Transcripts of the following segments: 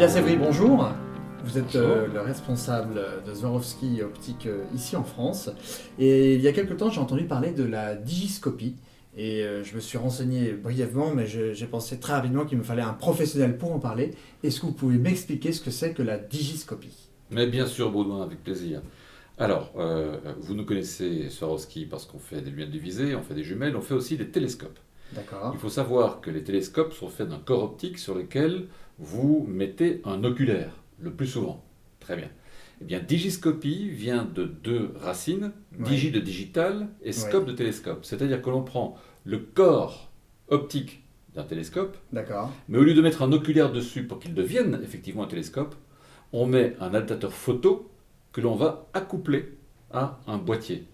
Pierre Sévry, bonjour. Vous êtes Bonjour. le responsable de Swarovski Optique ici en France. Et il y a quelque temps, j'ai entendu parler de la digiscopie. Et je me suis renseigné brièvement, mais j'ai pensé très rapidement qu'il me fallait un professionnel pour en parler. Est-ce que vous pouvez m'expliquer ce que c'est que la digiscopie? Mais bien sûr, Baudouin, avec plaisir. Alors, vous nous connaissez Swarovski parce qu'on fait des lunettes de visée, on fait des jumelles, on fait aussi des télescopes. D'accord. Il faut savoir que les télescopes sont faits d'un corps optique sur lequel vous mettez un oculaire, le plus souvent. Très bien. Eh bien, digiscopie vient de deux racines, digi Ouais. de digital et scope Ouais. de télescope. C'est-à-dire que l'on prend le corps optique d'un télescope, D'accord. mais au lieu de mettre un oculaire dessus pour qu'il devienne effectivement un télescope, on met un adaptateur photo que l'on va accoupler à un boîtier.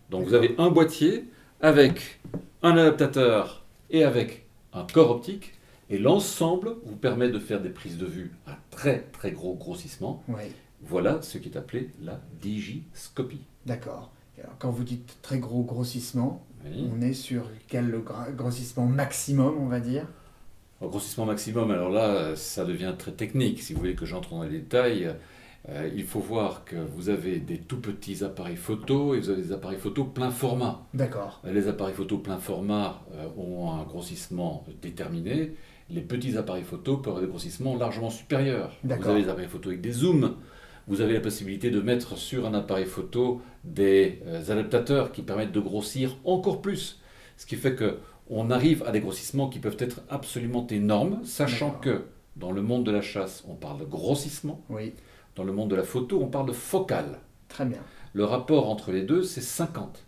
Donc vous D'accord. avez un boîtier avec un adaptateur et avec un corps optique, et l'ensemble vous permet de faire des prises de vue à très très gros grossissement. Ouais. Voilà ce qui est appelé la digiscopie. D'accord. Et alors, quand vous dites très gros grossissement, Oui. on est sur quel grossissement maximum, on va dire? Au grossissement maximum, alors là, ça devient très technique. Si vous voulez que j'entre dans les détails, il faut voir que vous avez des tout petits appareils photo et vous avez des appareils photo plein format. D'accord. Les appareils photo plein format ont un grossissement déterminé. Les petits appareils photo peuvent avoir des grossissements largement supérieurs. Vous D'accord. avez des appareils photo avec des zooms. Vous avez la possibilité de mettre sur un appareil photo des adaptateurs qui permettent de grossir encore plus. Ce qui fait que on arrive à des grossissements qui peuvent être absolument énormes, sachant D'accord. que dans le monde de la chasse, on parle de grossissement. Oui. Dans le monde de la photo, on parle de focale. Très bien. Le rapport entre les deux, c'est 50.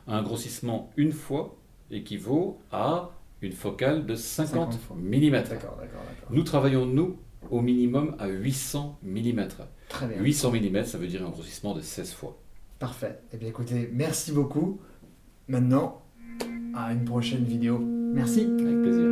Un grossissement une fois équivaut à une focale de 50 fois. mm. D'accord, d'accord, d'accord. Nous travaillons, nous, au minimum à 800 mm. Très bien. 800 mm, ça veut dire un grossissement de 16 fois. Parfait. Eh bien, écoutez, merci beaucoup. Maintenant, à une prochaine vidéo. Merci. Avec plaisir.